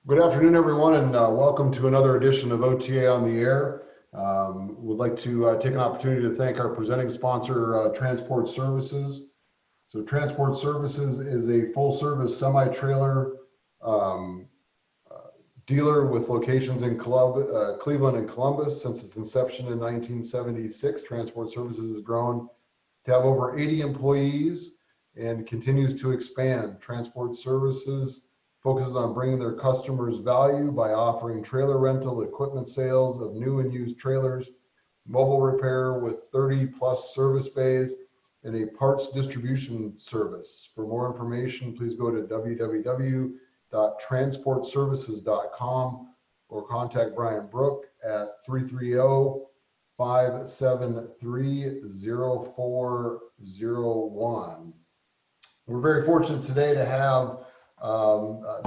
Good afternoon, everyone, and welcome to another edition of OTA on the Air. Would like to take an opportunity to thank our presenting sponsor, Transport Services. So Transport Services is a full-service semi-trailer dealer with locations in Cleveland and Columbus. Since its inception in 1976, Transport Services has grown to have over 80 employees and continues to expand. Transport Services focuses on bringing their customers value by offering trailer rental, equipment sales of new and used trailers, mobile repair with 30 plus service bays, and a parts distribution service. For more information, please go to www.transportservices.com or contact Brian Brook at 330-573-0401. We're very fortunate today to have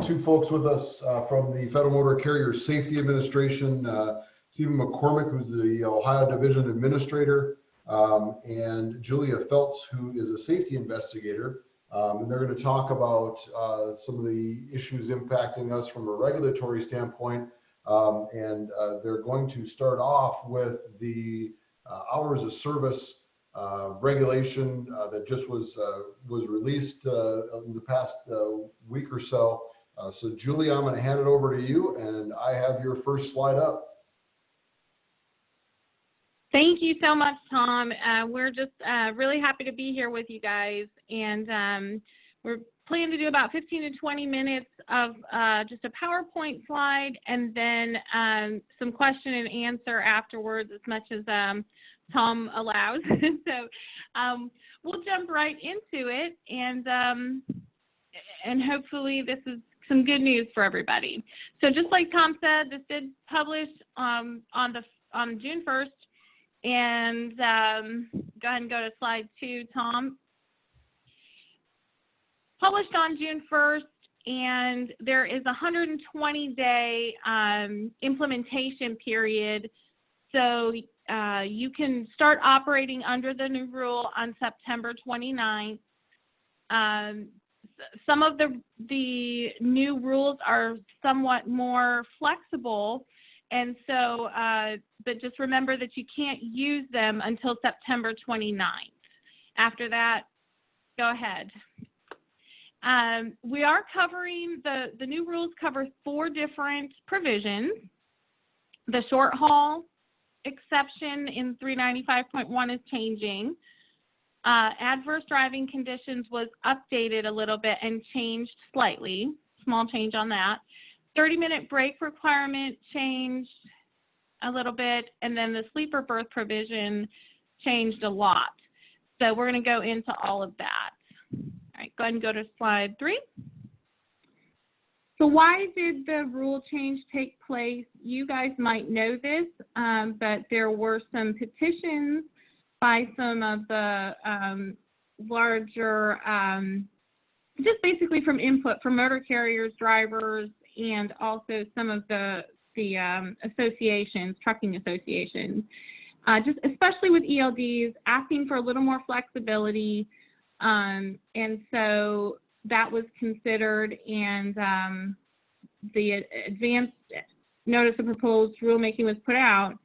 two folks with us from the Federal Motor Carrier Safety Administration, Stephen Mccormick, who's the Ohio Division Administrator, and Julia Feltz, who is a Safety Investigator. And they're going to talk about some of the issues impacting us from a regulatory standpoint. And they're going to start off with the hours of service regulation that just was released in the past week or so. So Julie, I'm going to hand it over to you, and I have your first slide up. Thank you so much, Tom. We're just really happy to be here with you guys, and we're planning to do about 15 to 20 minutes of just a PowerPoint slide, and then some question and answer afterwards, as much as Tom allows. So we'll jump right into it, and hopefully this is some good news for everybody. So just like Tom said, this did publish on June 1st, and go ahead and go to slide 2, Tom. Published on June 1st, and there is a 120-day implementation period. So you can start operating under the new rule on September 29th. Some of the new rules are somewhat more flexible, and so, but just remember that you can't use them until September 29th. After that, go ahead. We are covering, the new rules cover 4 different provisions. The short haul exception in 395.1 is changing. Adverse driving conditions was updated a little bit and changed slightly, small change on that. 30-minute break requirement changed a little bit, and then the sleeper berth provision changed a lot. So we're going to go into all of that. All right, go ahead and go to slide 3. So why did the rule change take place? You guys might know this, but there were some petitions by some of the larger, just basically from input from motor carriers, drivers, and also some of the associations, trucking associations, just especially with ELDs, asking for a little more flexibility. And so that was considered, and the advanced notice of proposed rulemaking was put out,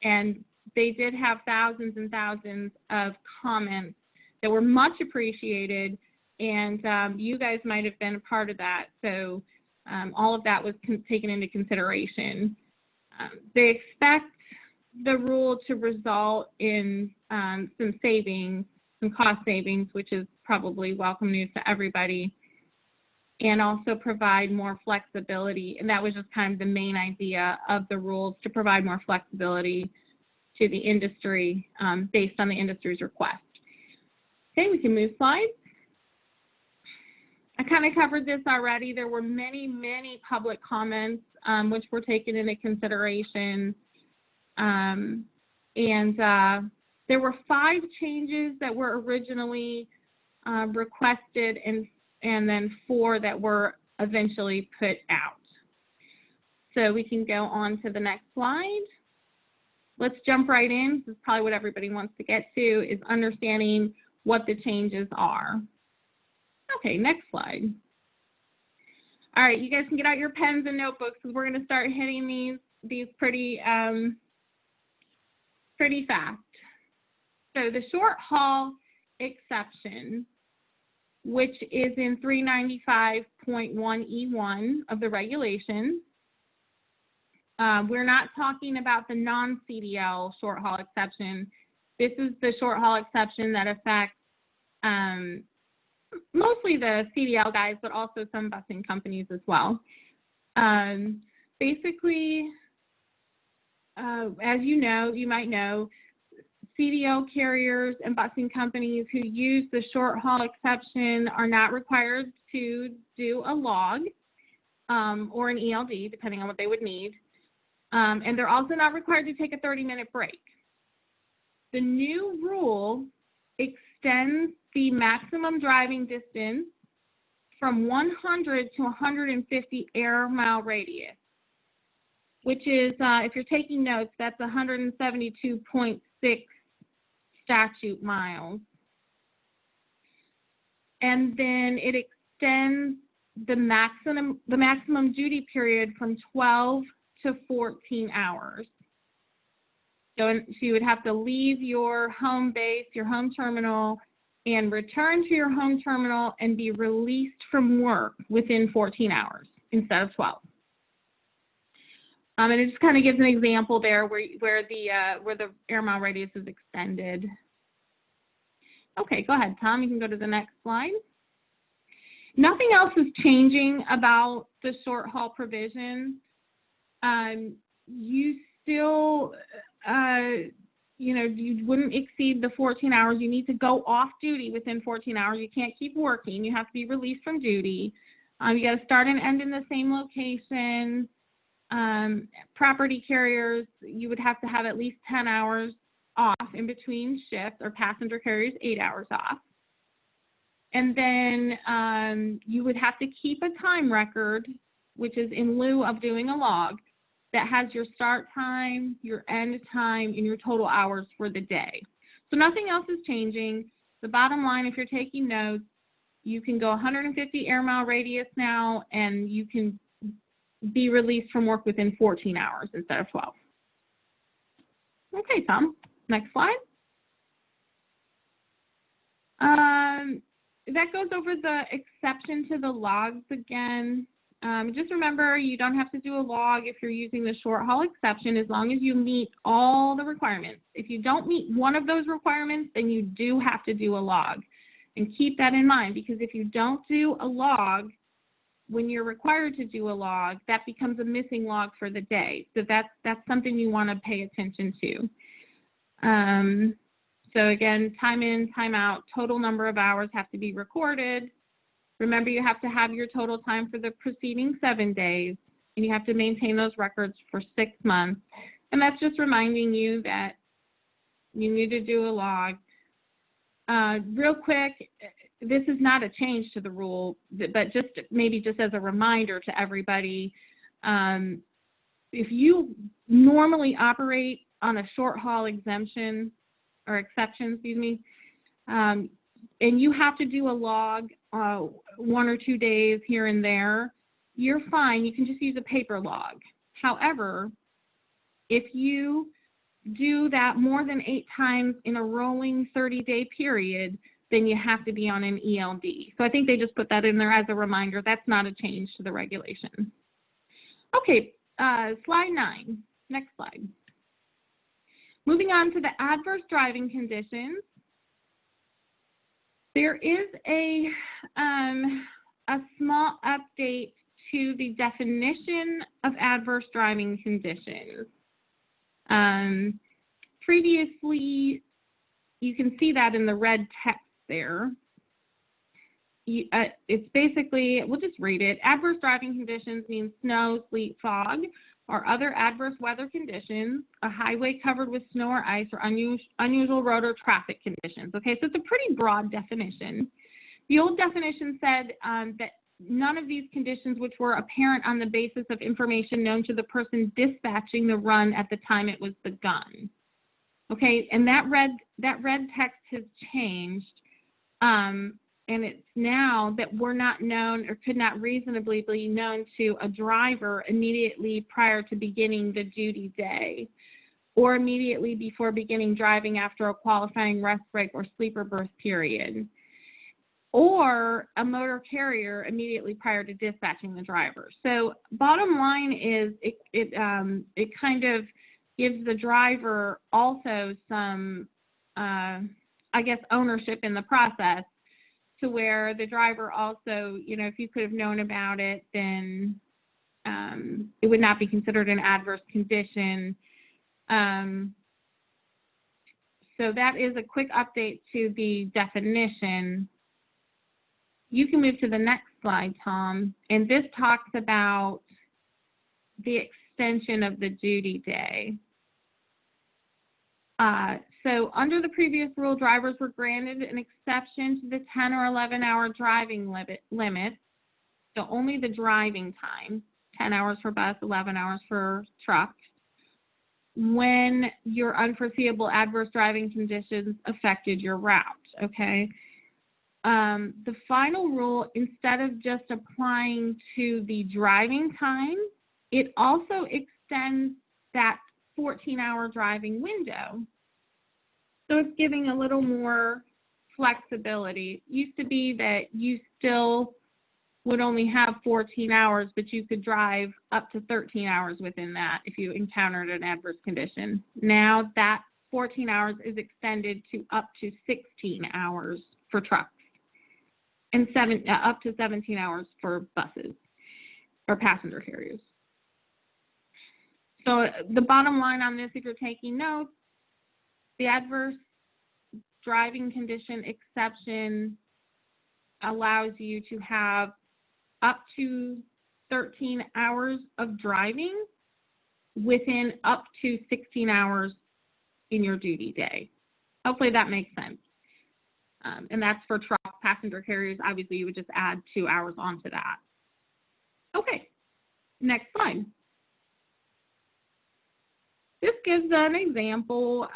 and they did have thousands and thousands of comments that were much appreciated, and you guys might have been a part of that. So all of that was taken into consideration. They expect the rule to result in some savings, some cost savings, which is probably welcome news to everybody, and also provide more flexibility. And that was just kind of the main idea of the rules, to provide more flexibility to the industry based on the industry's request. Okay, we can move slides. I kind of covered this already. There were many, many public comments which were taken into consideration. And there were 5 changes that were originally requested, and then 4 that were eventually put out. So we can go on to the next slide. Let's jump right in. This is probably what everybody wants to get to, is understanding what the changes are. Okay, next slide. All right, you guys can get out your pens and notebooks because we're going to start hitting these pretty fast. So the short haul exception, which is in 395.1E1 of the regulation. We're not talking about the non-CDL short haul exception. This is the short haul exception that affects mostly the CDL guys, but also some busing companies as well. Basically, as you know, you might know, CDL carriers and busing companies who use the short haul exception are not required to do a log or an ELD, depending on what they would need. And they're also not required to take a 30-minute break. The new rule extends the maximum driving distance from 100 to 150 air mile radius, which is, if you're taking notes, that's 172.6 statute miles. And then it extends the maximum duty period from 12 to 14 hours. So you would have to leave your home base, your home terminal, and return to your home terminal and be released from work within 14 hours instead of 12. And it just kind of gives an example there where the air mile radius is extended. Okay, go ahead, Tom. You can go to the next slide. Nothing else is changing about the short haul provision. You still, you wouldn't exceed the 14 hours. You need to go off duty within 14 hours. You can't keep working. You have to be released from duty. You got to start and end in the same location. Property carriers, you would have to have at least 10 hours off in between shifts, or passenger carriers 8 hours off. And then you would have to keep a time record, which is in lieu of doing a log, that has your start time, your end time, and your total hours for the day. So nothing else is changing. The bottom line, if you're taking notes, you can go 150 air mile radius now, and you can be released from work within 14 hours instead of 12. Okay, Tom, next slide. That goes over the exception to the logs again. Just remember, you don't have to do a log if you're using the short haul exception, as long as you meet all the requirements. If you don't meet one of those requirements, then you do have to do a log. And keep that in mind, because if you don't do a log, when you're required to do a log, that becomes a missing log for the day. So that's something you want to pay attention to. So again, time in, time out, total number of hours have to be recorded. Remember, you have to have your total time for the preceding 7 days, and you have to maintain those records for 6 months. And that's just reminding you that you need to do a log. Real quick, this is not a change to the rule, but maybe just as a reminder to everybody, if you normally operate on a short haul exemption or exception, and you have to do a log 1 or 2 days here and there, you're fine. You can just use a paper log. However, if you do that more than 8 times in a rolling 30-day period, then you have to be on an ELD. So I think they just put that in there as a reminder. That's not a change to the regulation. Okay, slide 9. Next slide. Moving on to the adverse driving conditions. There is a small update to the definition of adverse driving conditions. Previously, you can see that in the red text there. It's basically, we'll just read it. Adverse driving conditions means snow, sleet, fog, or other adverse weather conditions, a highway covered with snow or ice, or unusual road or traffic conditions. Okay, so it's a pretty broad definition. The old definition said that none of these conditions which were apparent on the basis of information known to the person dispatching the run at the time it was begun. Okay, and that red text has changed. and it's now that were not known or could not reasonably be known to a driver immediately prior to beginning the duty day, or immediately before beginning driving after a qualifying rest break or sleeper berth period, or a motor carrier immediately prior to dispatching the driver. So bottom line is it kind of gives the driver also some, I guess, ownership in the process, to where the driver also, you know, if you could have known about it, then it would not be considered an adverse condition. So that is a quick update to the definition. You can move to the next slide, Tom, and this talks about the extension of the duty day. So under the previous rule, drivers were granted an exception to the 10 or 11-hour driving limit, so only the driving time, 10 hours for bus, 11 hours for trucks, when your unforeseeable adverse driving conditions affected your route, okay? The final rule, instead of just applying to the driving time, it also extends that 14-hour driving window. So it's giving a little more flexibility. It used to be that you still would only have 14 hours, but you could drive up to 13 hours within that if you encountered an adverse condition. Now that 14 hours is extended to up to 16 hours for trucks, and up to 17 hours for buses or passenger carriers. So the bottom line on this, if you're taking notes, the adverse driving condition exception allows you to have up to 13 hours of driving within up to 16 hours in your duty day. Hopefully that makes sense. And that's for truck passenger carriers. Obviously, you would just add 2 hours onto that. Okay, next slide. This gives an example.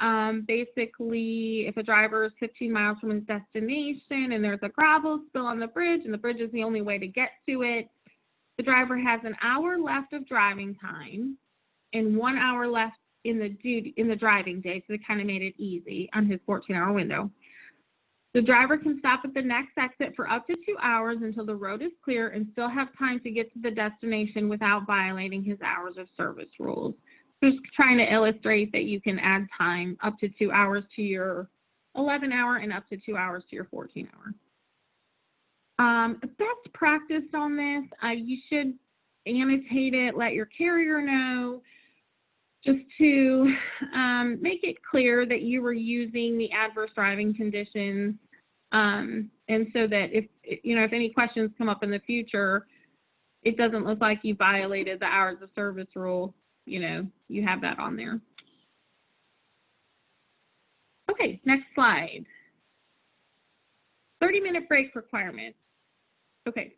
Basically, if a driver is 15 miles from his destination and there's a gravel spill on the bridge and the bridge is the only way to get to it, the driver has an hour left of driving time and 1 hour left in the driving day, so they kind of made it easy on his 14-hour window. The driver can stop at the next exit for up to 2 hours until the road is clear and still have time to get to the destination without violating his hours of service rules. Just trying to illustrate that you can add time up to 2 hours to your 11-hour and up to 2 hours to your 14-hour. Best practice on this, you should annotate it, let your carrier know, just to make it clear that you were using the adverse driving conditions, and so that if any questions come up in the future, it doesn't look like you violated the hours of service rule. You have that on there. Okay, next slide. 30-minute break requirement. Okay.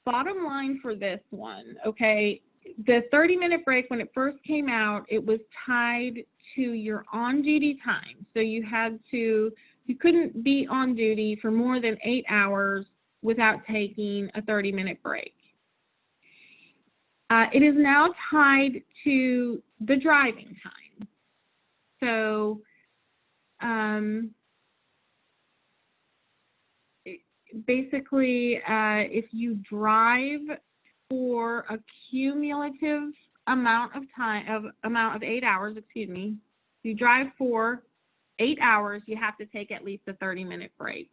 Bottom line for this one, okay, the 30-minute break, when it first came out, it was tied to your on-duty time. So you couldn't be on duty for more than 8 hours without taking a 30-minute break. It is now tied to the driving time. So basically, if you drive for a cumulative amount of 8 hours, you drive for 8 hours, you have to take at least a 30-minute break.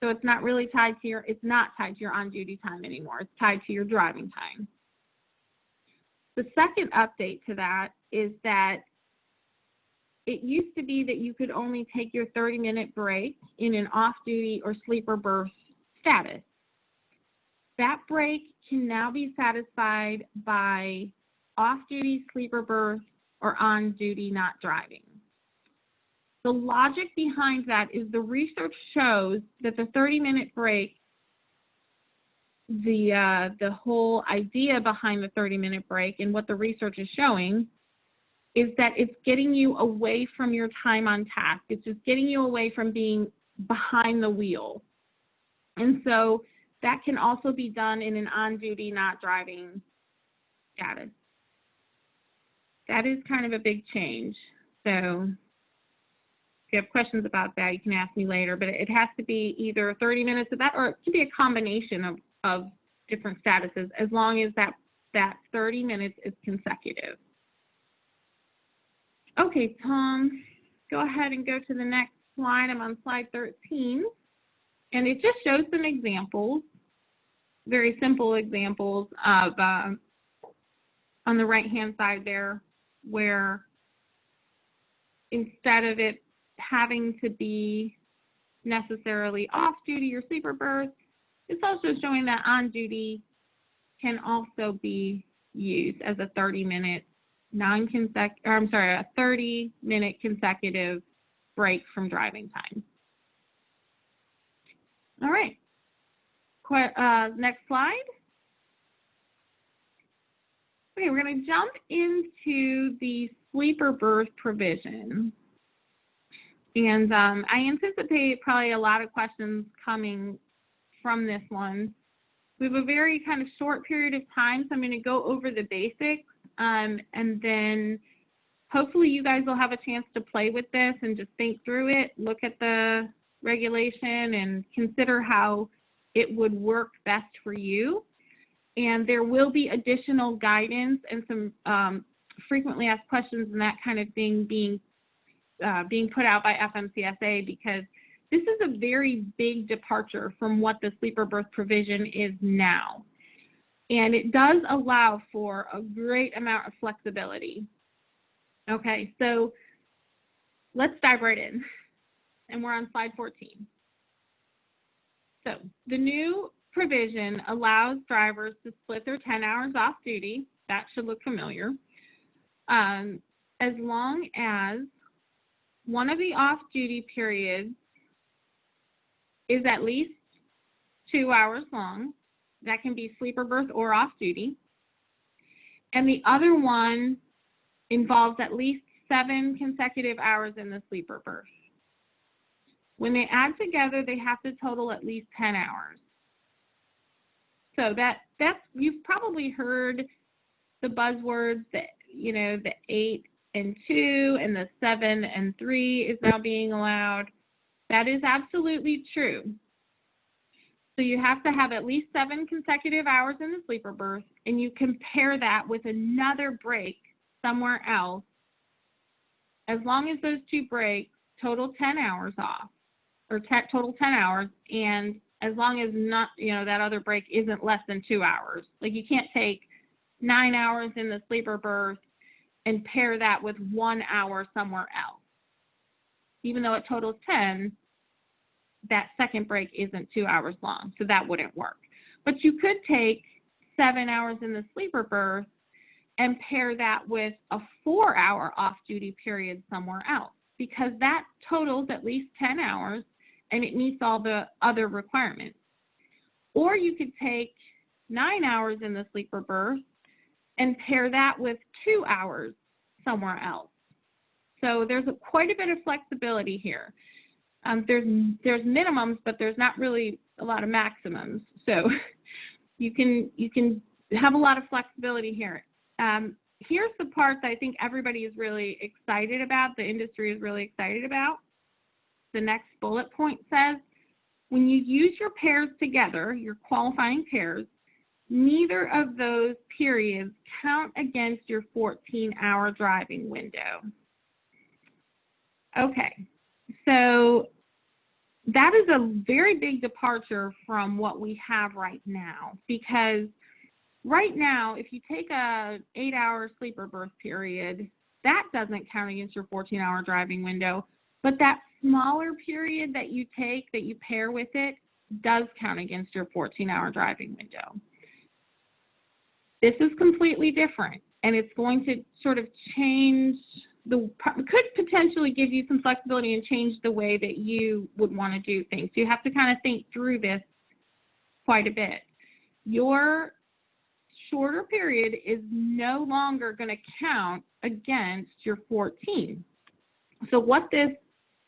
So it's not really tied to your on-duty time anymore. It's tied to your driving time. The second update to that is that it used to be that you could only take your 30-minute break in an off-duty or sleeper berth status. That break can now be satisfied by off-duty, sleeper berth, or on-duty not driving. The logic behind that is the research shows that the 30-minute break, the whole idea behind the 30-minute break and what the research is showing is that it's getting you away from your time on task. It's just getting you away from being behind the wheel. And so that can also be done in an on-duty, not driving status. That is kind of a big change. So if you have questions about that, you can ask me later, but it has to be either 30 minutes of that, or it could be a combination of different statuses, as long as that 30 minutes is consecutive. Okay, Tom, go ahead and go to the next slide. I'm on slide 13, and it just shows some examples, very simple examples of, on the right-hand side there, where instead of it having to be necessarily off-duty or sleeper berth, it's also showing that on-duty can also be used as a 30-minute a 30-minute consecutive break from driving time. All right. Next slide. Okay, we're going to jump into the sleeper berth provision. And I anticipate probably a lot of questions coming from this one. We have a very kind of short period of time, so I'm going to go over the basics, and then hopefully you guys will have a chance to play with this and just think through it, look at the regulation, and consider how it would work best for you. And there will be additional guidance and some frequently asked questions and that kind of thing being put out by FMCSA, because this is a very big departure from what the sleeper berth provision is now. And it does allow for a great amount of flexibility. Okay, so let's dive right in. And we're on slide 14. So the new provision allows drivers to split their 10 hours off duty. That should look familiar. As long as one of the off-duty periods is at least 2 hours long. That can be sleeper berth or off-duty. And the other one involves at least 7 consecutive hours in the sleeper berth. When they add together, they have to total at least 10 hours. So that's you've probably heard the buzzwords that, you know, the 8 and 2 and the 7 and 3 is now being allowed. That is absolutely true. So you have to have at least 7 consecutive hours in the sleeper berth, and you compare that with another break somewhere else. As long as those 2 breaks total 10 hours off, or total 10 hours, and as long as not, you know, that other break isn't less than 2 hours. Like, you can't take 9 hours in the sleeper berth and pair that with 1 hour somewhere else. Even though it totals 10, that second break isn't 2 hours long, so that wouldn't work. But you could take 7 hours in the sleeper berth and pair that with a 4-hour off-duty period somewhere else, because that totals at least 10 hours and it meets all the other requirements. Or you could take 9 hours in the sleeper berth and pair that with 2 hours somewhere else. So there's quite a bit of flexibility here. There's minimums, but there's not really a lot of maximums. So you can have a lot of flexibility here. Here's the part that I think everybody is really excited about, the industry is really excited about. The next bullet point says, when you use your pairs together, your qualifying pairs, neither of those periods count against your 14-hour driving window. Okay, so that is a very big departure from what we have right now, because right now, if you take a 8-hour sleeper berth period, that doesn't count against your 14-hour driving window, but that smaller period that you take, that you pair with it, does count against your 14-hour driving window. This is completely different, and it's going to sort of change could potentially give you some flexibility and change the way that you would want to do things. You have to kind of think through this quite a bit. Your shorter period is no longer going to count against your 14. So what this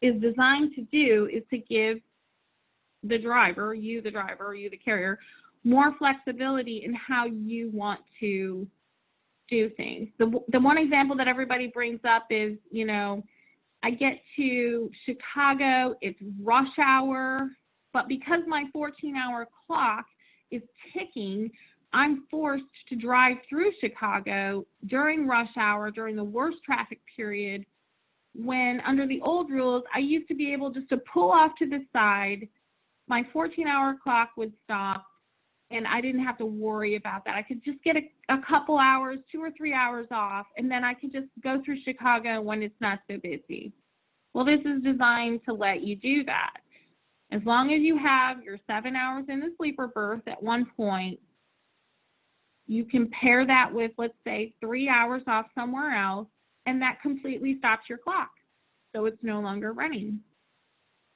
is designed to do is to give the driver, you the carrier, more flexibility in how you want to do things. The one example that everybody brings up is, you know, I get to Chicago, it's rush hour, but because my 14-hour clock is ticking, I'm forced to drive through Chicago during rush hour, during the worst traffic period, when under the old rules, I used to be able just to pull off to the side, my 14-hour clock would stop, and I didn't have to worry about that. I could just get a couple hours, 2 or 3 hours off, and then I could just go through Chicago when it's not so busy. Well, this is designed to let you do that. As long as you have your 7 hours in the sleeper berth at one point, you can pair that with, let's say, 3 hours off somewhere else, and that completely stops your clock. So it's no longer running.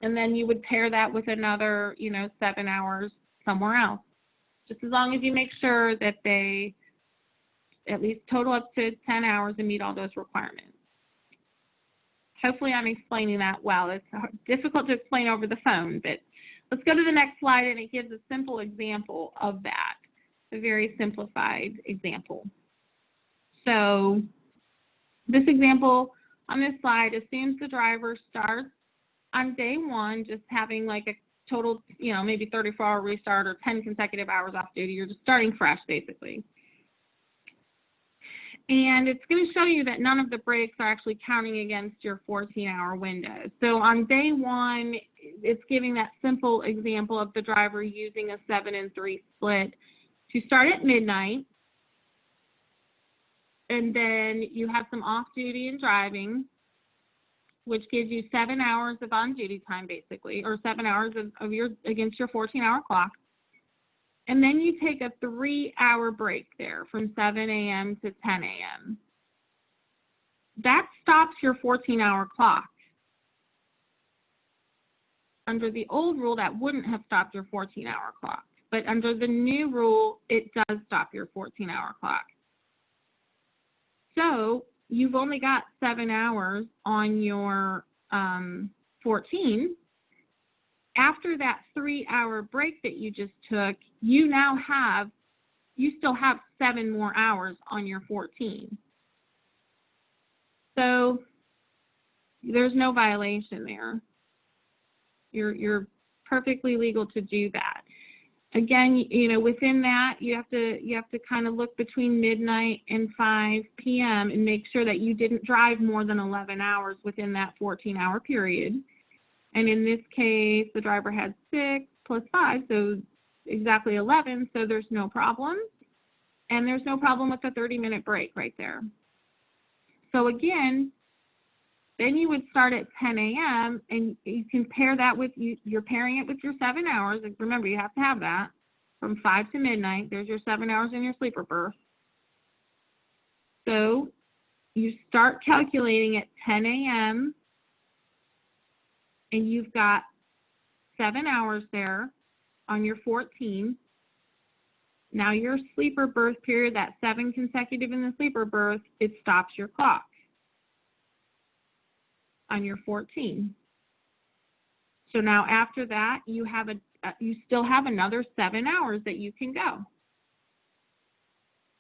And then you would pair that with another, 7 hours somewhere else. Just as long as you make sure that they at least total up to 10 hours and meet all those requirements. Hopefully I'm explaining that well. It's difficult to explain over the phone, but let's go to the next slide, and it gives a simple example of that, a very simplified example. So this example on this slide assumes the driver starts on day one just having like a total, maybe 34-hour restart or 10 consecutive hours off duty. You're just starting fresh, basically. And it's going to show you that none of the breaks are actually counting against your 14-hour window. So on day one, it's giving that simple example of the driver using a 7 and 3 split to start at midnight. And then you have some off-duty and driving, which gives you 7 hours of on-duty time, basically, or 7 hours of against your 14-hour clock. And then you take a 3-hour break there from 7 a.m. to 10 a.m. That stops your 14-hour clock. Under the old rule, that wouldn't have stopped your 14-hour clock. But under the new rule, it does stop your 14-hour clock. So you've only got 7 hours on your 14. After that 3-hour break that you just took, you still have 7 more hours on your 14. So there's no violation there. You're perfectly legal to do that. Again, within that, you have to kind of look between midnight and 5 p.m. and make sure that you didn't drive more than 11 hours within that 14-hour period. And in this case, the driver had 6 plus 5, so exactly 11, so there's no problem. And there's no problem with the 30-minute break right there. So again, then you would start at 10 a.m. and you can pair that with, you're pairing it with your 7 hours. Remember, you have to have that from 5 to midnight. There's your 7 hours in your sleeper berth. So you start calculating at 10 a.m. and you've got 7 hours there on your 14. Now your sleeper berth period, that 7 consecutive in the sleeper berth, it stops your clock on your 14. So now after that, you still have another 7 hours that you can go.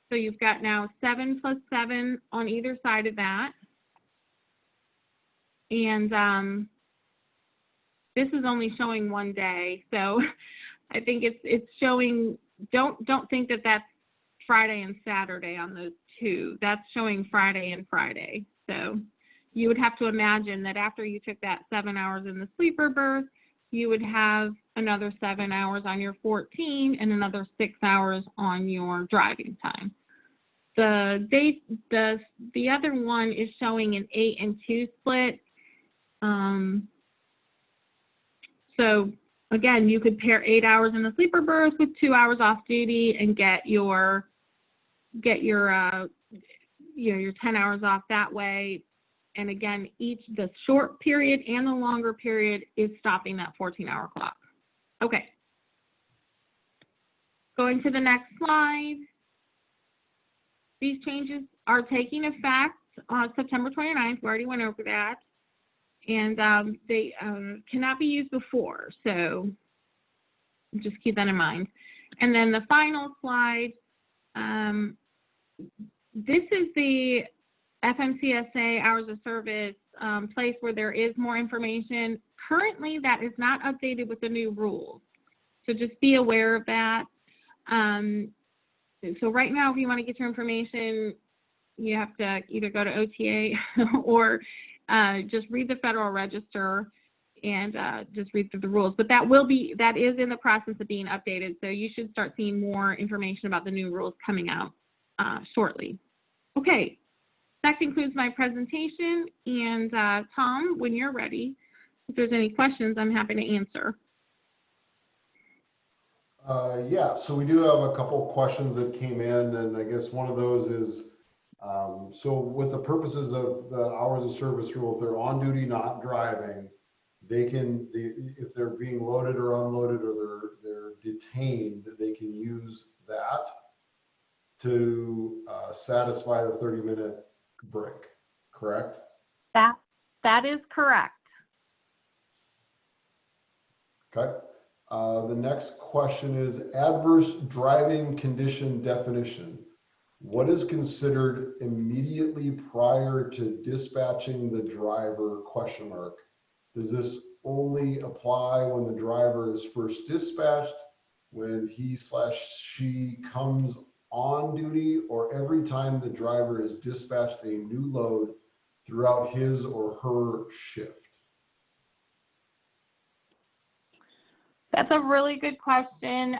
So you've got now 7 plus 7 on either side of that. And this is only showing one day. So I think it's showing, don't think that that's Friday and Saturday on those two. That's showing Friday and Friday. So you would have to imagine that after you took that 7 hours in the sleeper berth, you would have another 7 hours on your 14 and another 6 hours on your driving time. The other one is showing an 8 and 2 split. So again, you could pair 8 hours in the sleeper berth with 2 hours off duty and get your 10 hours off that way. And again, the short period and the longer period is stopping that 14-hour clock. Okay. Going to the next slide. These changes are taking effect on September 29th. We already went over that. and they cannot be used before. So just keep that in mind. And then the final slide, this is the FMCSA hours of service place where there is more information. Currently, that is not updated with the new rules. So just be aware of that. So right now, if you want to get your information, you have to either go to OTA or just read the Federal Register and just read through the rules. But that is in the process of being updated. So you should start seeing more information about the new rules coming out shortly. Okay, that concludes my presentation. And Tom, when you're ready, if there's any questions, I'm happy to answer. Yeah, so we do have a couple of questions that came in, and I guess one of those is, so with the purposes of the hours of service rule, if they're on duty, not driving, if they're being loaded or unloaded or they're detained, they can use that to satisfy the 30-minute break, correct? That is correct. Okay. The next question is adverse driving condition definition. What is considered immediately prior to dispatching the driver, ? Does this only apply when the driver is first dispatched, when he/she comes on duty, or every time the driver is dispatched a new load throughout his or her shift? That's a really good question.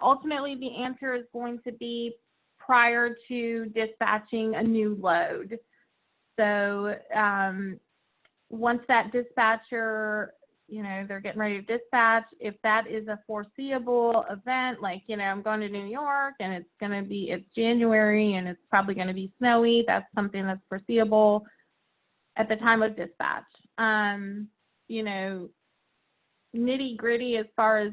Ultimately, the answer is going to be prior to dispatching a new load. So once that dispatcher, they're getting ready to dispatch, if that is a foreseeable event, like, I'm going to New York and it's January and it's probably going to be snowy, that's something that's foreseeable at the time of dispatch. Nitty gritty as far as,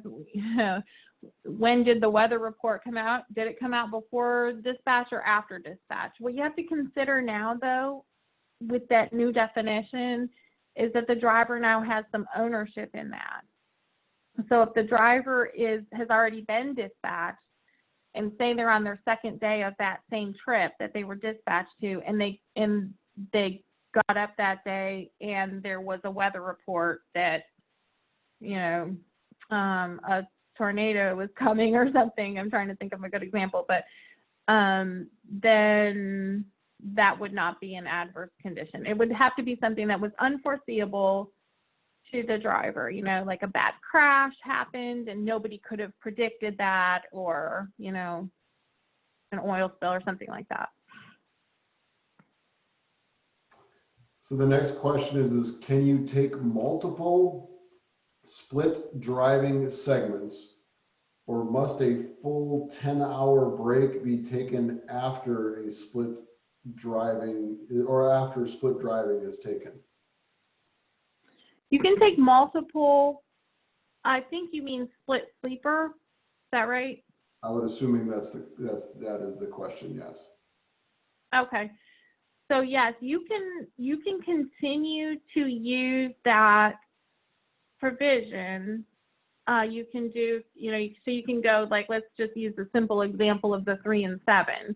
when did the weather report come out? Did it come out before dispatch or after dispatch? What you have to consider now, though, with that new definition is that the driver now has some ownership in that. So if the driver has already been dispatched and say they're on their second day of that same trip that they were dispatched to, and they got up that day and there was a weather report that a tornado was coming or something. I'm trying to think of a good example, but then that would not be an adverse condition. It would have to be something that was unforeseeable to the driver, like a bad crash happened and nobody could have predicted that, or, an oil spill or something like that. So the next question is can you take multiple split driving segments, or must a full 10-hour break be taken after split driving is taken? You can take multiple. I think you mean split sleeper. Is that right? I would assuming that is the question. Yes. Okay. So yes, you can continue to use that provision. You can do, so you can go, like, let's just use the simple example of the 3 and 7.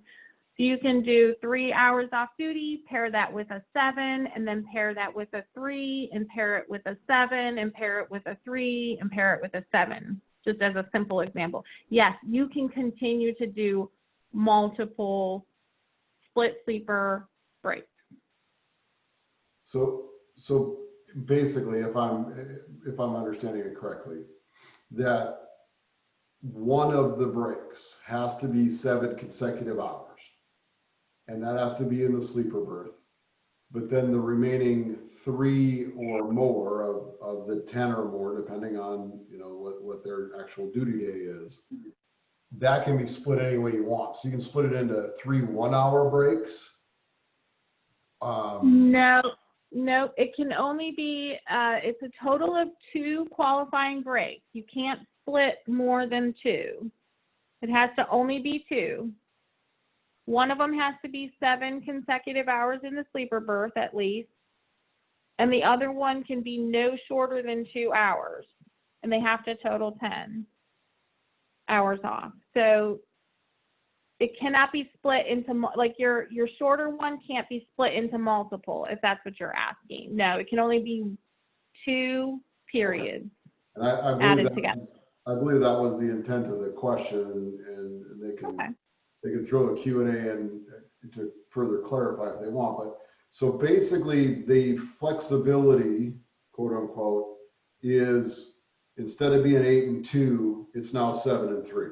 So you can do 3 hours off duty, pair that with a 7, and then pair that with a 3, and pair it with a 7, and pair it with a 3, and pair it with a 7, just as a simple example. Yes, you can continue to do multiple split sleeper breaks. So basically, if I'm understanding it correctly, that one of the breaks has to be 7 consecutive hours, and that has to be in the sleeper berth. But then the remaining 3 or more of the 10 or more, depending on what their actual duty day is, that can be split any way you want. So you can split it into 3 1-hour breaks. No, it can only be, it's a total of 2 qualifying breaks. You can't split more than 2. It has to only be 2. One of them has to be 7 consecutive hours in the sleeper berth at least. And the other one can be no shorter than 2 hours, and they have to total 10 hours off. So it cannot be split into, like your shorter one can't be split into multiple, if that's what you're asking. No, it can only be 2 periods And added together. I believe that was the intent of the question, and they can Okay. they can throw a Q&A in to further clarify if they want. But so basically, the flexibility, quote unquote, is instead of being 8 and 2, it's now 7 and 3.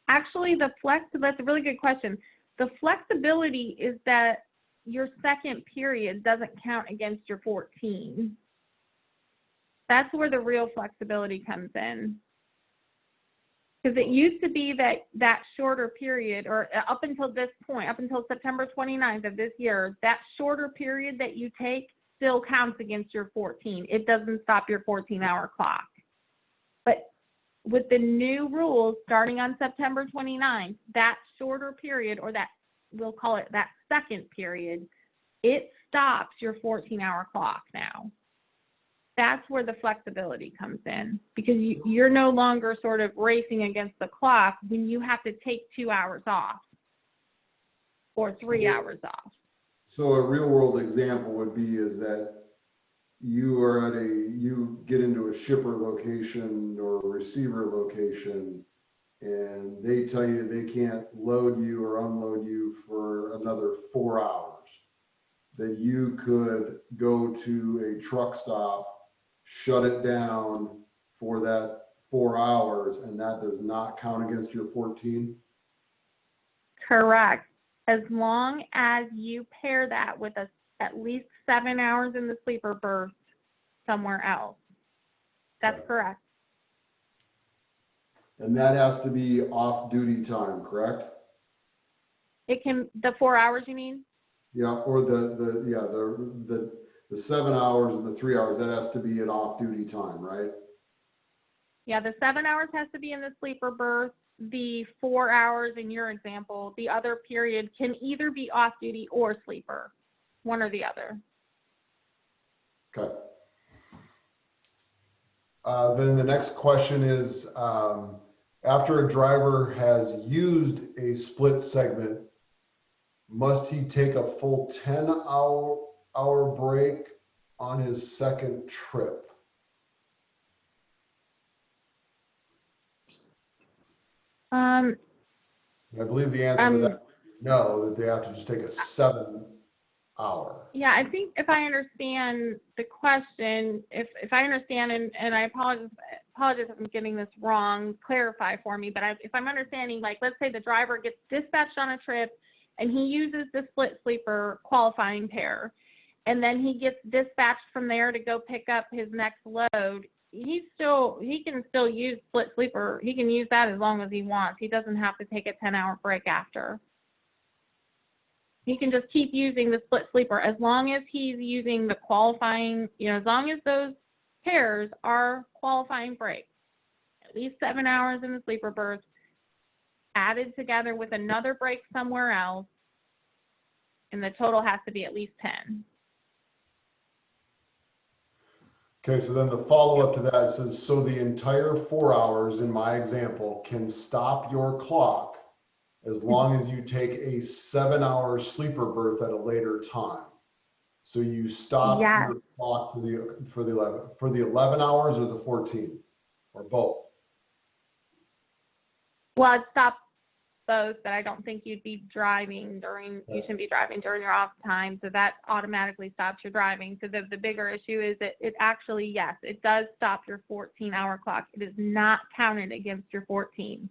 Actually, that's a really good question. The flexibility is that your second period doesn't count against your 14. That's where the real flexibility comes in. Because it used to be that shorter period, or up until this point, up until September 29th of this year, that shorter period that you take still counts against your 14. It doesn't stop your 14-hour clock. But with the new rules starting on September 29th, that shorter period, or that, we'll call it that second period, it stops your 14-hour clock now. That's where the flexibility comes in, because you're no longer sort of racing against the clock when you have to take 2 hours off or 3 hours off. So a real world example would be is that you get into a shipper location or a receiver location, and they tell you they can't load you or unload you for another 4 hours. That you could go to a truck stop, shut it down for that 4 hours, and that does not count against your 14? Correct. As long as you pair that with at least 7 hours in the sleeper berth somewhere else. That's Okay. correct. And that has to be off-duty time, correct? It can, the 4 hours you mean? Yeah, or the 7 hours and the 3 hours, that has to be an off-duty time, right? Yeah, the 7 hours has to be in the sleeper berth. The 4 hours in your example, the other period can either be off-duty or sleeper, one or the other. Okay. Then the next question is, after a driver has used a split segment, must he take a full 10-hour break on his second trip? I believe the answer to that is no, that they have to just take a 7 hour. Yeah, I think if I understand the question, if I understand, and I apologize if I'm getting this wrong, clarify for me, but if I'm understanding, like, let's say the driver gets dispatched on a trip and he uses the split sleeper qualifying pair, and then he gets dispatched from there to go pick up his next load, he can still use split sleeper. He can use that as long as he wants. He doesn't have to take a 10-hour break after. He can just keep using the split sleeper as long as he's using the qualifying, as long as those pairs are qualifying breaks. At least 7 hours in the sleeper berth, added together with another break somewhere else, and the total has to be at least 10. Okay, so then the follow-up to that says, so the entire 4 hours in my example can stop your clock as long as you take a 7-hour sleeper berth at a later time. So you stop your clock for the 11 hours or the 14, or both? Well, it stops both, but I don't think you'd be driving you shouldn't be driving during your off time, so that automatically stops your driving. So the bigger issue is that it actually, yes, it does stop your 14-hour clock. It is not counted against your 14.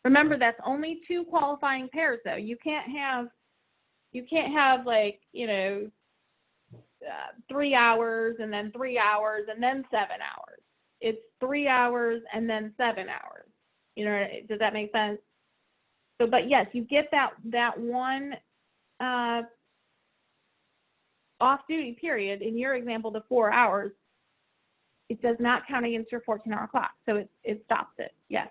Remember, that's only 2 qualifying pairs, though. You can't have like, 3 hours and then 3 hours and then 7 hours. It's 3 hours and then 7 hours. Does that make sense? So, but yes, you get that one off-duty period. In your example, the 4 hours, it does not count against your 14-hour clock. So it stops it, yes.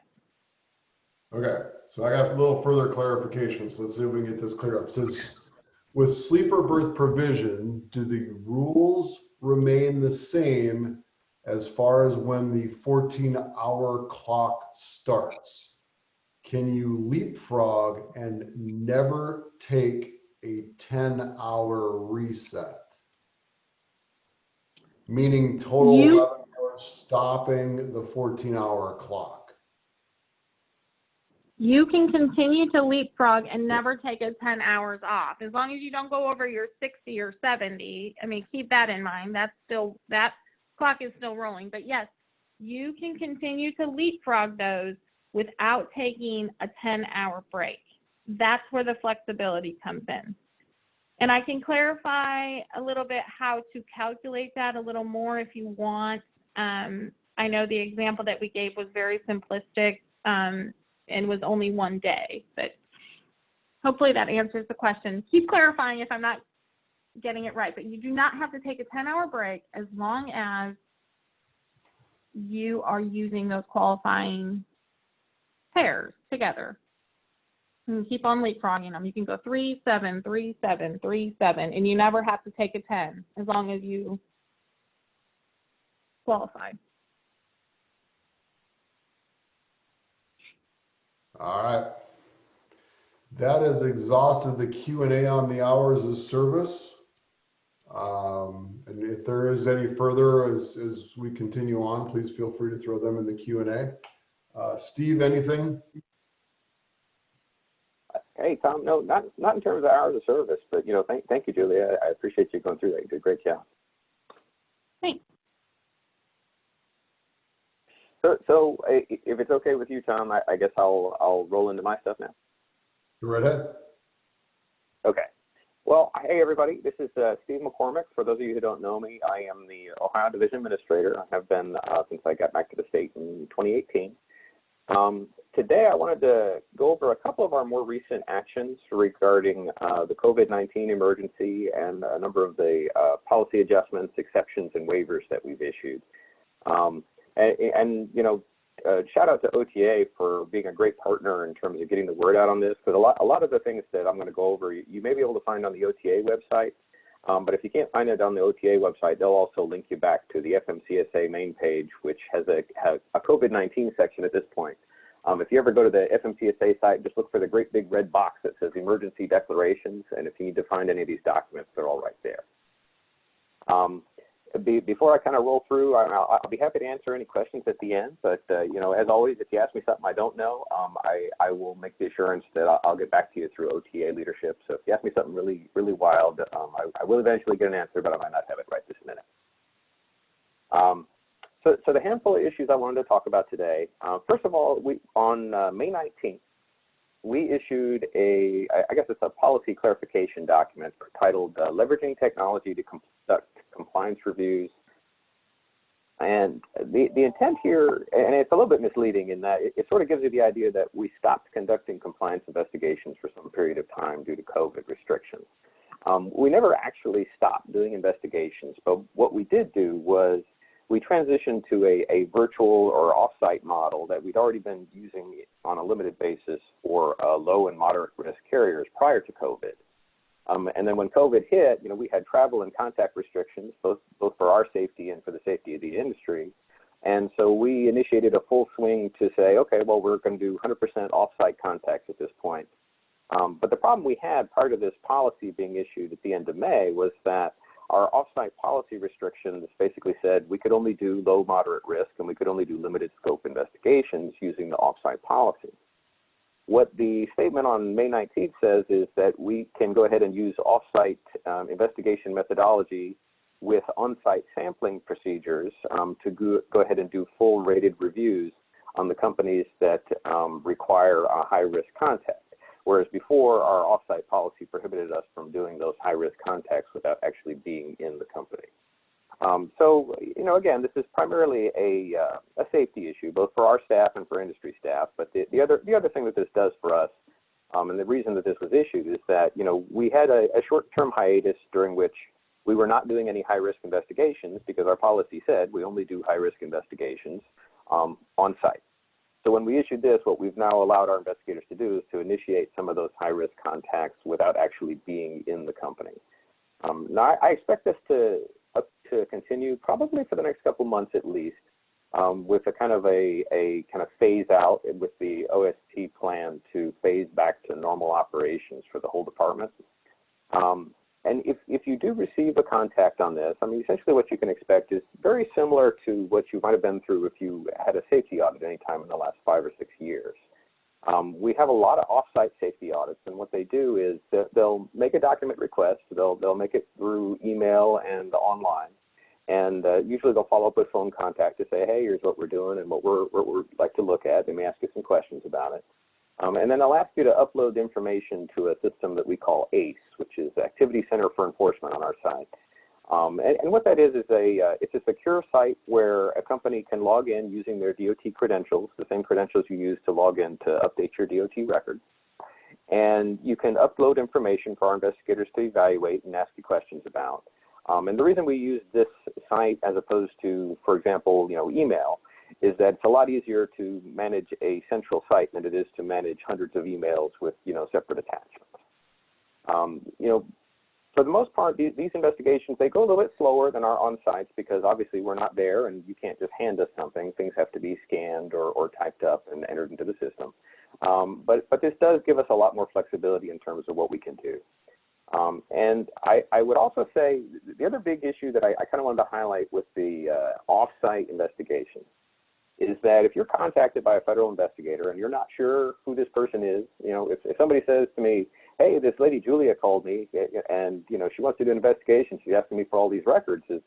Okay, so I got a little further clarification. So let's see if we can get this clear up. It says, With sleeper berth provision, do the rules remain the same as far as when the 14-hour clock starts? Can you leapfrog and never take a 10-hour reset? Meaning total 11 hours stopping the 14-hour clock. You can continue to leapfrog and never take a 10 hours off. As long as you don't go over your 60 or 70, I mean, keep that in mind. That clock is still rolling. But yes, you can continue to leapfrog those without taking a 10-hour break. That's where the flexibility comes in. And I can clarify a little bit how to calculate that a little more if you want. I know the example that we gave was very simplistic. And was only one day, but hopefully that answers the question. Keep clarifying if I'm not getting it right, but you do not have to take a 10-hour break as long as you are using those qualifying pairs together. And keep on leapfrogging them. You can go 3, 7, 3, 7, 3, 7, and you never have to take a 10 as long as you qualify. All right. That has exhausted the Q&A on the hours of service. And if there is any further as we continue on, please feel free to throw them in the Q&A. Steve, anything? Hey, Tom, no, not in terms of hours of service, but, you know, thank you, Julia. I appreciate you going through that. You did a great job. Thanks. So if it's okay with you, Tom, I guess I'll roll into my stuff now. Go right ahead. Okay. Well, hey, everybody. This is Stephen Mccormick. For those of you who don't know me, I am the Ohio Division Administrator. I have been since I got back to the state in 2018. Today, I wanted to go over a couple of our more recent actions regarding the COVID-19 emergency and a number of the policy adjustments, exceptions, and waivers that we've issued. And you know, shout out to OTA for being a great partner in terms of getting the word out on this, because a lot of the things that I'm going to go over, you may be able to find on the OTA website, but if you can't find it on the OTA website, they'll also link you back to the FMCSA main page, which has a COVID-19 section at this point. If you ever go to the FMCSA site, just look for the great big red box that says emergency declarations, and if you need to find any of these documents, they're all right there. Before I kind of roll through, I'll be happy to answer any questions at the end. But you know, as always, if you ask me something I don't know, I will make the assurance that I'll get back to you through OTA leadership. So if you ask me something really, really wild, I will eventually get an answer, but I might not have it right this minute. So the handful of issues I wanted to talk about today. First of all, on May 19th, we issued I guess it's a policy clarification document titled Leveraging Technology to Conduct Compliance Reviews. And the intent here, and it's a little bit misleading in that it sort of gives you the idea that we stopped conducting compliance investigations for some period of time due to COVID restrictions. We never actually stopped doing investigations, but what we did do was we transitioned to a virtual or off-site model that we'd already been using on a limited basis for low and moderate risk carriers prior to COVID. And then when COVID hit, you know, we had travel and contact restrictions, both for our safety and for the safety of the industry. And so we initiated a full swing to say, okay, well, we're going to do 100% off-site contacts at this point. But the problem we had prior to this policy being issued at the end of May was that our off-site policy restrictions basically said we could only do low, moderate risk, and we could only do limited scope investigations using the off-site policy. What the statement on May 19th says is that we can go ahead and use off-site investigation methodology with on-site sampling procedures to go ahead and do full rated reviews on the companies that require a high-risk contact. Whereas before, our off-site policy prohibited us from doing those high-risk contacts without actually being in the company. So, you know, again, this is primarily a safety issue, both for our staff and for industry staff. But the other thing that this does for us, and the reason that this was issued is that, you know, we had a short-term hiatus during which we were not doing any high-risk investigations because our policy said we only do high-risk investigations on site. So when we issued this, what we've now allowed our investigators to do is to initiate some of those high-risk contacts without actually being in the company. Now, I expect this to continue probably for the next couple months at least, with a kind of phase out with the OST plan to phase back to normal operations for the whole department. And if you do receive a contact on this, I mean, essentially what you can expect is very similar to what you might have been through if you had a safety audit any time in the last 5 or 6 years. We have a lot of off-site safety audits, and what they do is they'll make a document request. They'll make it through email and online, and usually they'll follow up with phone contact to say, hey, here's what we're doing and what we'd like to look at. They may ask you some questions about it. And then they'll ask you to upload information to a system that we call ACE, which is Activity Center for Enforcement on our site. And what that is it's a secure site where a company can log in using their DOT credentials, the same credentials you use to log in to update your DOT records. And you can upload information for our investigators to evaluate and ask you questions about. And the reason we use this site as opposed to, for example, email, is that it's a lot easier to manage a central site than it is to manage hundreds of emails with, separate attachments. For the most part, these investigations, they go a little bit slower than our on-sites because obviously we're not there and you can't just hand us something. Things have to be scanned or typed up and entered into the system. But this does give us a lot more flexibility in terms of what we can do. And I would also say the other big issue that I kind of wanted to highlight with the off-site investigation is that if you're contacted by a federal investigator and you're not sure who this person is, if somebody says to me, hey, this lady Julia called me and, she wants to do an investigation, she's asking me for all these records, does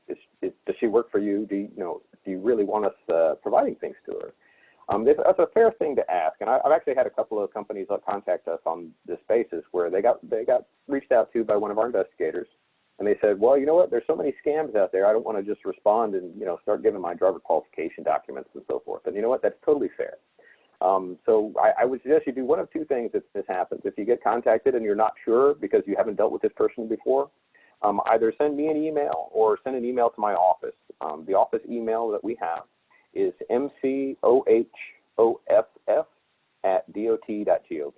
she work for you? Do you really want us providing things to her? That's a fair thing to ask, and I've actually had a couple of companies contact us on this basis where they got reached out to by one of our investigators, and they said, well, you know what, there's so many scams out there, I don't want to just respond and, start giving my driver qualification documents and so forth. And you know what, that's totally fair. So I would suggest you do one of two things if this happens. If you get contacted and you're not sure because you haven't dealt with this person before, either send me an email or send an email to my office. The office email that we have is mcohOFF@dot.gov.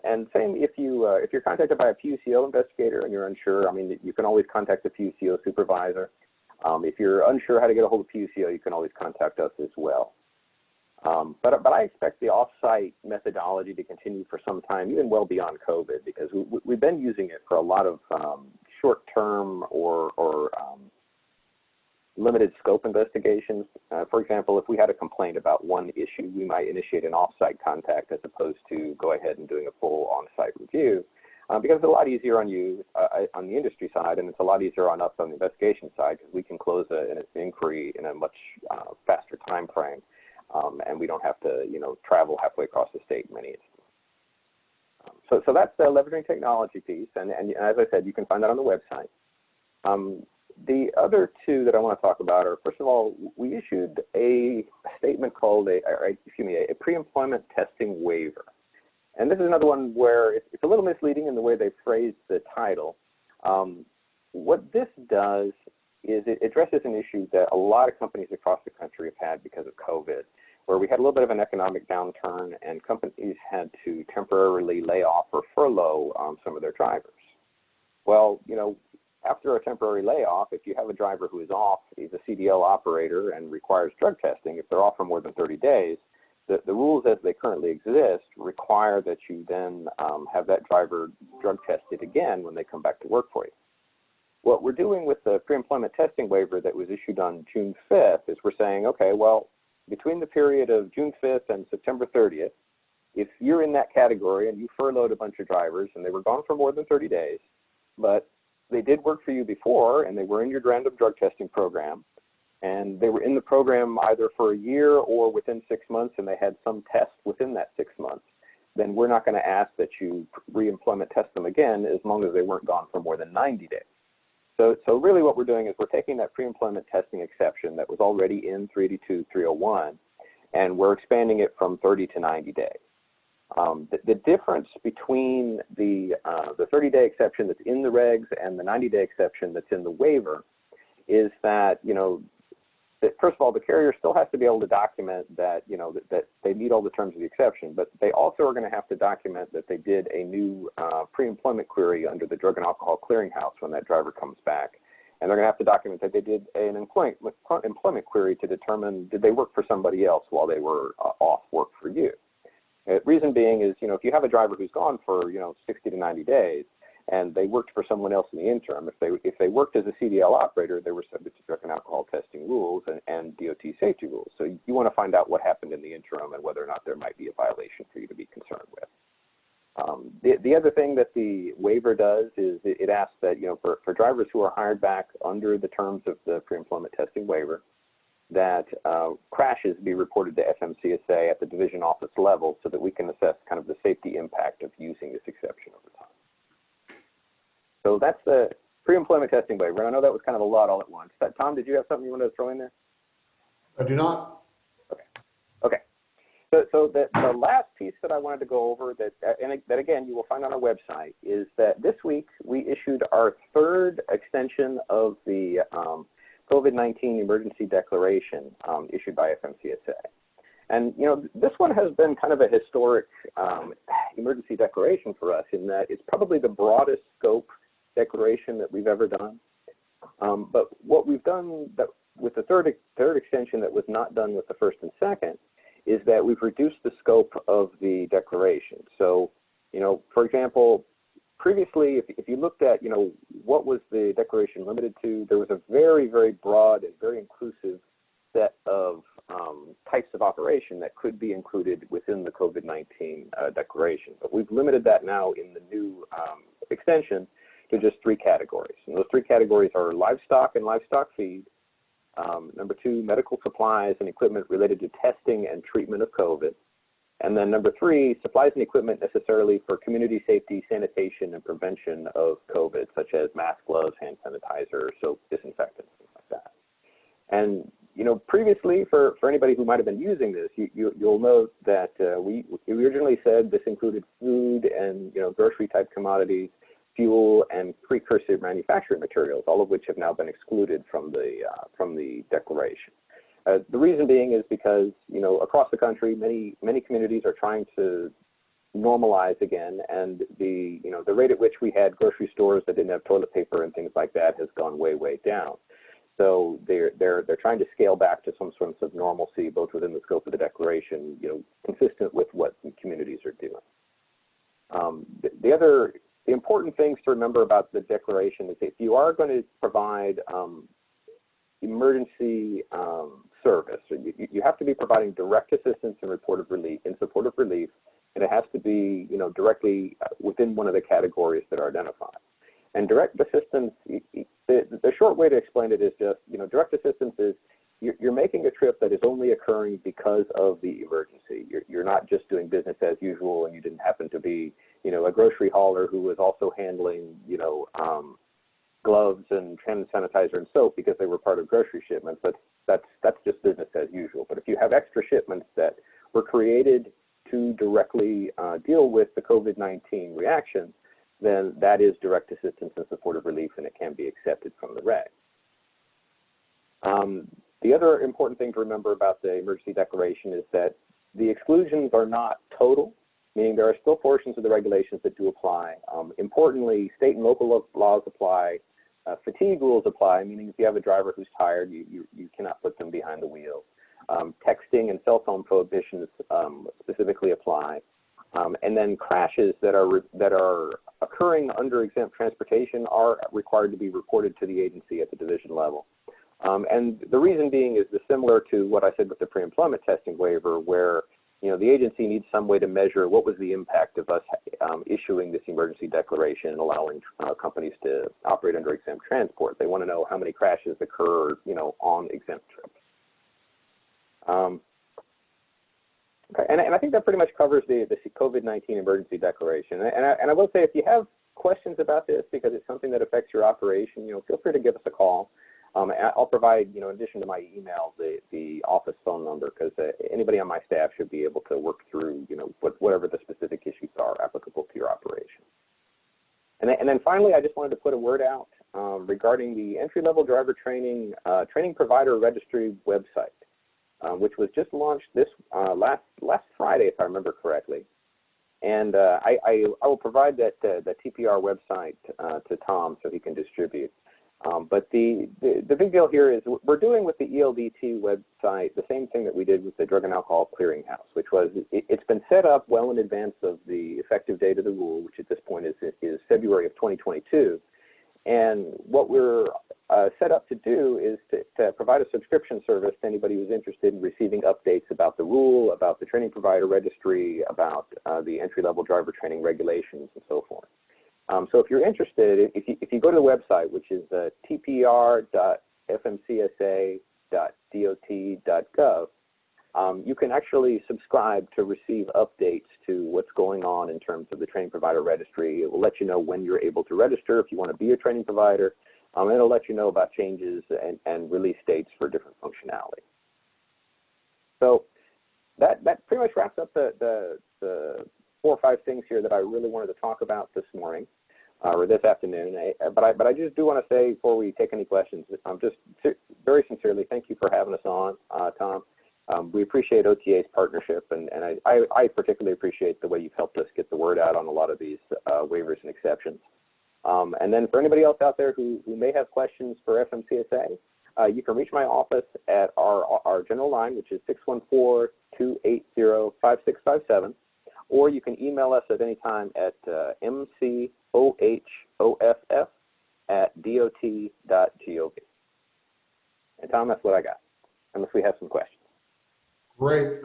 And same if you're contacted by a PUCO investigator and you're unsure, I mean, you can always contact the PUCO supervisor. If you're unsure how to get a hold of PUCO, you can always contact us as well. But I expect the off-site methodology to continue for some time, even well beyond COVID, because we've been using it for a lot of short-term or limited scope investigations. For example, if we had a complaint about one issue, we might initiate an off-site contact as opposed to go ahead and doing a full on-site review, because it's a lot easier on you on the industry side, and it's a lot easier on us on the investigation side because we can close an inquiry in a much faster time frame, and we don't have to travel halfway across the state in many instances. So that's the leveraging technology piece, and as I said, you can find that on the website. The other two that I want to talk about are, first of all, we issued a statement called a pre-employment testing waiver. And this is another one where it's a little misleading in the way they phrased the title. What this does is it addresses an issue that a lot of companies across the country have had because of COVID, where we had a little bit of an economic downturn and companies had to temporarily lay off or furlough some of their drivers. Well, after a temporary layoff, if you have a driver who is off, he's a CDL operator and requires drug testing, if they're off for more than 30 days, the rules as they currently exist require that you then have that driver drug tested again when they come back to work for you. What we're doing with the pre-employment testing waiver that was issued on June 5th is we're saying, okay, well, between the period of June 5th and September 30th, if you're in that category and you furloughed a bunch of drivers and they were gone for more than 30 days, but they did work for you before and they were in your random drug testing program and they were in the program either for a year or within 6 months and they had some test within that 6 months, then we're not going to ask that you re-employment test them again as long as they weren't gone for more than 90 days. So really what we're doing is we're taking that pre-employment testing exception that was already in 382-301 and we're expanding it from 30 to 90 days. The difference between the 30-day exception that's in the regs and the 90-day exception that's in the waiver is that, first of all, the carrier still has to be able to document that, that they meet all the terms of the exception, but they also are going to have to document that they did a new pre-employment query under the Drug and Alcohol Clearinghouse when that driver comes back. And they're going to have to document that they did an employment query to determine, did they work for somebody else while they were off work for you? The reason being is, if you have a driver who's gone for, 60 to 90 days, and they worked for someone else in the interim, if they worked as a CDL operator, they were subject to drug and alcohol testing rules and DOT safety rules. So you want to find out what happened in the interim and whether or not there might be a violation for you to be concerned with. The other thing that the waiver does is it asks that, for drivers who are hired back under the terms of the pre-employment testing waiver, that crashes be reported to FMCSA at the division office level so that we can assess kind of the safety impact of using this exception over time. So that's the pre-employment testing waiver. I know that was kind of a lot all at once. Tom, did you have something you wanted to throw in there? I do not. Okay. So the last piece that I wanted to go over that again you will find on our website is that this week we issued our third extension of the COVID-19 emergency declaration issued by FMCSA. And, this one has been kind of a historic emergency declaration for us in that it's probably the broadest scope declaration that we've ever done. But what we've done with the third extension that was not done with the first and second is that we've reduced the scope of the declaration. So, for example, previously, if you looked at, what was the declaration limited to, there was a very, very broad and very inclusive set of types of operation that could be included within the COVID-19 declaration. But we've limited that now in the new extension to just 3 categories. And those 3 categories are livestock and livestock feed, number 2, medical supplies and equipment related to testing and treatment of COVID, and then number 3, supplies and equipment necessarily for community safety, sanitation, and prevention of COVID, such as mask, gloves, hand sanitizer, soap, disinfectants, things like that. And previously, for anybody who might have been using this, you'll note that we originally said this included food and grocery type commodities, fuel, and precursor manufacturing materials, all of which have now been excluded from the declaration. The reason being is because across the country, many communities are trying to normalize again, and the rate at which we had grocery stores that didn't have toilet paper and things like that has gone way down. So they're trying to scale back to some sorts of normalcy, both within the scope of the declaration, consistent with what communities are doing. The important things to remember about the declaration is if you are going to provide emergency service, you have to be providing direct assistance in support of relief, and it has to be directly within one of the categories that are identified. And direct assistance, the short way to explain it is just, direct assistance is you're making a trip that is only occurring because of the emergency. You're not just doing business as usual and you didn't happen to be, a grocery hauler who was also handling, gloves and hand sanitizer and soap because they were part of grocery shipments. That's just business as usual. But if you have extra shipments that were created to directly deal with the COVID-19 reaction, then that is direct assistance in support of relief, and it can be accepted from the reg. The other important thing to remember about the emergency declaration is that the exclusions are not total, meaning there are still portions of the regulations that do apply. Importantly, state and local laws apply. Fatigue rules apply, meaning if you have a driver who's tired, you cannot put them behind the wheel. Texting and cell phone prohibitions specifically apply. And then crashes that are occurring under exempt transportation are required to be reported to the agency at the division level. And the reason being is similar to what I said with the pre-employment testing waiver, where the agency needs some way to measure what was the impact of us issuing this emergency declaration and allowing companies to operate under exempt transport. They want to know how many crashes occur, on exempt trips. Okay, and I think that pretty much covers the COVID-19 emergency declaration. And I will say, if you have questions about this because it's something that affects your operation, feel free to give us a call. I'll provide, in addition to my email, the office phone number, because anybody on my staff should be able to work through, whatever the specific issues are applicable to your operation. And then finally, I just wanted to put a word out. regarding the entry-level driver training training provider registry website, which was just launched this last Friday, if I remember correctly. And I will provide that TPR website to Tom so he can distribute. But the big deal here is we're doing with the ELDT website the same thing that we did with the Drug and Alcohol Clearinghouse, which was it's been set up well in advance of the effective date of the rule, which at this point is February of 2022. And what we're set up to do is to provide a subscription service to anybody who's interested in receiving updates about the rule, about the training provider registry, about the entry-level driver training regulations, and so forth. So if you're interested, if you go to the website, which is tpr.fmcsa.dot.gov, you can actually subscribe to receive updates to what's going on in terms of the training provider registry. It will let you know when you're able to register if you want to be a training provider. And it'll let you know about changes and release dates for different functionality. So that pretty much wraps up the 4 or 5 things here that I really wanted to talk about this morning. Or this afternoon, but I just do want to say before we take any questions, just very sincerely thank you for having us on, Tom. We appreciate OTA's partnership, and I particularly appreciate the way you've helped us get the word out on a lot of these waivers and exceptions. And then for anybody else out there who may have questions for FMCSA, you can reach my office at our general line, which is 614-280-5657. Or you can email us at any time at mcohoff@dot.gov. And Tom, that's what I got, unless we have some questions. Great.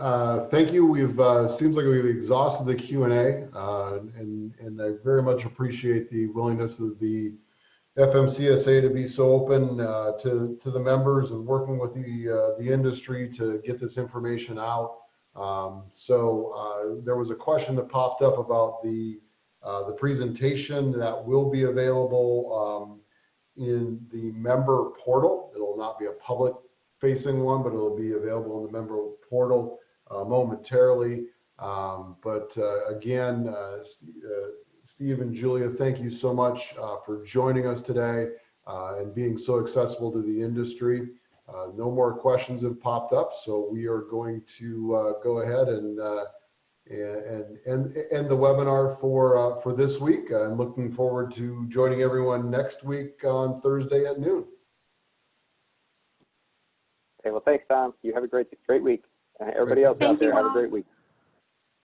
Thank you. We've seems like we've exhausted the Q&A, and I very much appreciate the willingness of the FMCSA to be so open to the members and working with the industry to get this information out. There was a question that popped up about the presentation that will be available in the member portal. It will not be a public facing one, but it will be available in the member portal momentarily. Again, Steve and Julia, thank you so much for joining us today and being so accessible to the industry. No more questions have popped up, so we are going to go ahead and end the webinar for this week. I'm looking forward to joining everyone next week on Thursday at noon. Okay, well, thanks, Tom. You have a great week. Everybody else out there, have a great week.